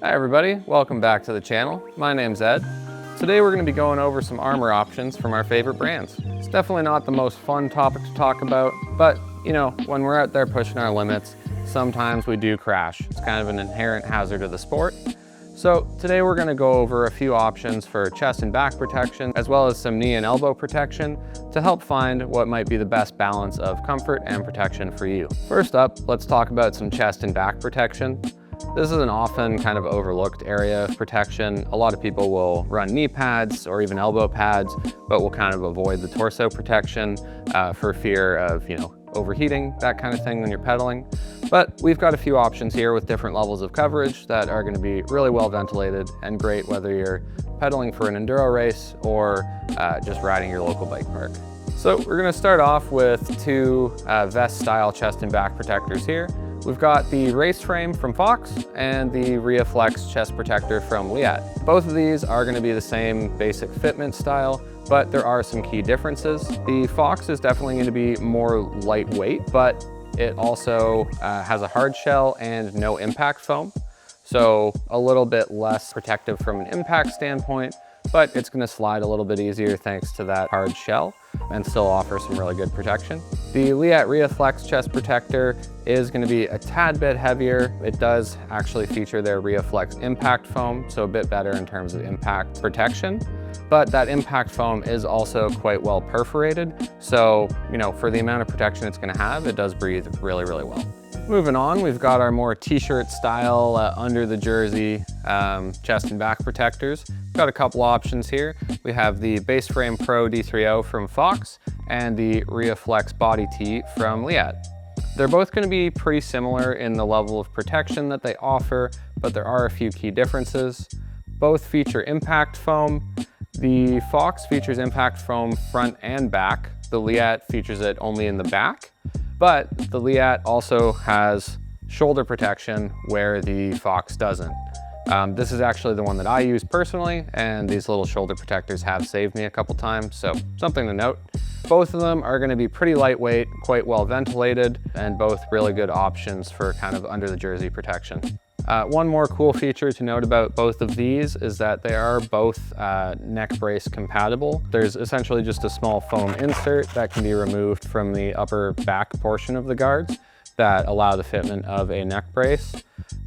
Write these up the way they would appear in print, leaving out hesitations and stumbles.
Hi everybody, welcome back to the channel. My name's Ed. Today we're going to be going over some Armour options from our favorite brands. It's definitely not the most fun topic to talk about, but you know, when we're out there pushing our limits, sometimes we do crash. It's kind of an inherent hazard of the sport. So today we're going to go over a few options for chest and back protection, as well as some knee and elbow protection to help find what might be the best balance of comfort and protection for you. First up, let's talk about some chest and back protection. This is an often kind of overlooked area of protection. A lot of people will run knee pads or even elbow pads, but will kind of avoid the torso protection for fear of, overheating, that kind of thing when you're pedaling. But we've got a few options here with different levels of coverage that are going to be really well ventilated and great whether you're pedaling for an enduro race or just riding your local bike park. So we're going to start off with two vest style chest and back protectors here. We've got the race frame from Fox and the RiaFlex chest protector from Liat. Both of these are going to be the same basic fitment style, but there are some key differences. The Fox is definitely going to be more lightweight, but it also has a hard shell and no impact foam. So a little bit less protective from an impact standpoint, but it's going to slide a little bit easier thanks to that hard shell and still offer some really good protection. The Liat RiaFlex chest protector is going to be a tad bit heavier. It does actually feature their RiaFlex impact foam, so a bit better in terms of impact protection. But that impact foam is also quite well perforated. So, for the amount of protection it's going to have, it does breathe really, really well. Moving on, we've got our more t-shirt style under the jersey chest and back protectors. Got a couple options here. We have the Base Frame Pro D30 from Fox and the RiaFlex Body Tee from Liat. They're both going to be pretty similar in the level of protection that they offer, but there are a few key differences. Both feature impact foam. The Fox features impact foam front and back. The Liat features it only in the back, but the Liat also has shoulder protection where the Fox doesn't. This is actually the one that I use personally, and these little shoulder protectors have saved me a couple times, so something to note. Both of them are going to be pretty lightweight, quite well ventilated, and both really good options for kind of under the jersey protection. One more cool feature to note about both of these is that they are both neck brace compatible. There's essentially just a small foam insert that can be removed from the upper back portion of the guards that allow the fitment of a neck brace.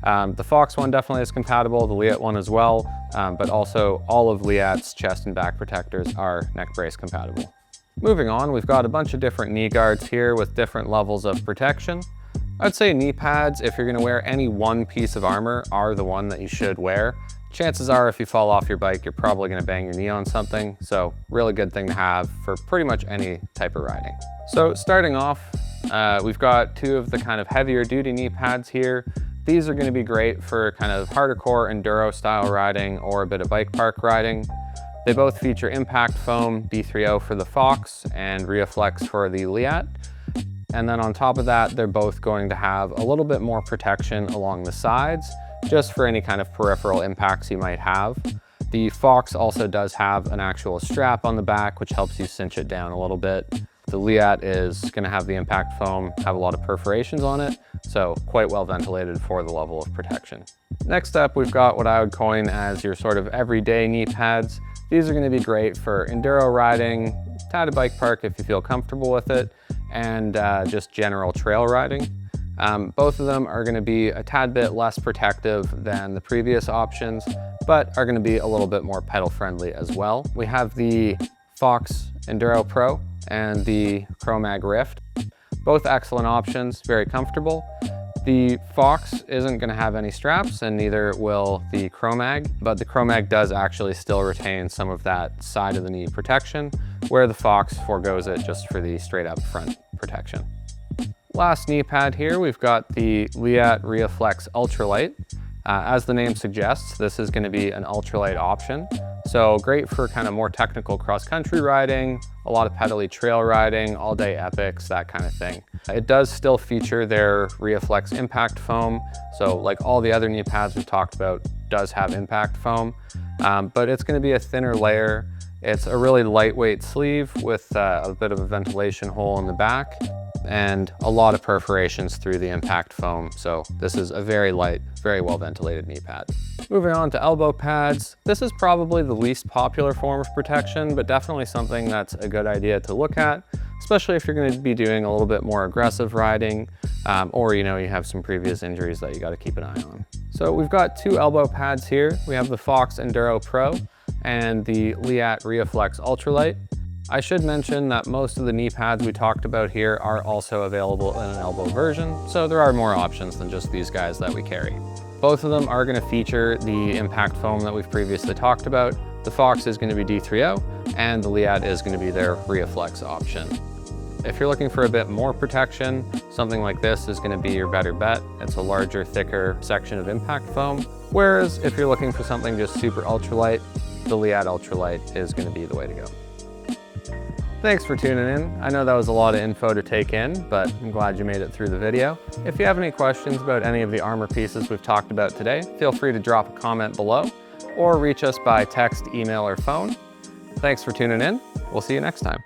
The Fox one definitely is compatible, the Liat one as well, but also all of Liat's chest and back protectors are neck brace compatible. Moving on, we've got a bunch of different knee guards here with different levels of protection. I'd say knee pads, if you're going to wear any one piece of armor, are the one that you should wear. Chances are if you fall off your bike, you're probably going to bang your knee on something, so really good thing to have for pretty much any type of riding. So starting off, we've got two of the kind of heavier duty knee pads here. These are going to be great for kind of harder core enduro style riding or a bit of bike park riding. They both feature impact foam D30 for the Fox and RiaFlex for the Liat. And then on top of that, they're both going to have a little bit more protection along the sides, just for any kind of peripheral impacts you might have. The Fox also does have an actual strap on the back, which helps you cinch it down a little bit. The Liat is going to have the impact foam, have a lot of perforations on it, so quite well ventilated for the level of protection. Next up, we've got what I would coin as your sort of everyday knee pads. These are going to be great for enduro riding, tad a bike park if you feel comfortable with it, and just general trail riding. Both of them are going to be a tad bit less protective than the previous options, but are going to be a little bit more pedal friendly as well. We have the Fox Enduro Pro and the Chromag Rift. Both excellent options, very comfortable. The Fox isn't going to have any straps, and neither will the Chromag, but the Chromag does actually still retain some of that side of the knee protection, where the Fox forgoes it just for the straight up front protection. Last knee pad here, we've got the Liat RiaFlex Ultralight. As the name suggests, this is going to be an ultralight option. So great for kind of more technical cross-country riding, a lot of pedally trail riding, all-day epics, that kind of thing. It does still feature their RiaFlex impact foam. So like all the other knee pads we've talked about, does have impact foam, but it's going to be a thinner layer. It's a really lightweight sleeve with a bit of a ventilation hole in the back. and a lot of perforations through the impact foam. So this is a very light, very well ventilated knee pad. Moving on to elbow pads. This is probably the least popular form of protection, but definitely something that's a good idea to look at, especially if you're going to be doing a little bit more aggressive riding, or you have some previous injuries that you got to keep an eye on. So we've got two elbow pads here. We have the Fox Enduro Pro and the Liat Riaflex Ultralight. I should mention that most of the knee pads we talked about here are also available in an elbow version, so there are more options than just these guys that we carry. Both of them are going to feature the impact foam that we've previously talked about. The Fox is going to be D3O, and the Liat is going to be their Riaflex option. If you're looking for a bit more protection, something like this is going to be your better bet. It's a larger, thicker section of impact foam. Whereas if you're looking for something just super ultralight, the Liat Ultralight is going to be the way to go. Thanks for tuning in. I know that was a lot of info to take in, but I'm glad you made it through the video. If you have any questions about any of the Armour pieces we've talked about today, feel free to drop a comment below or reach us by text, email, or phone. Thanks for tuning in. We'll see you next time.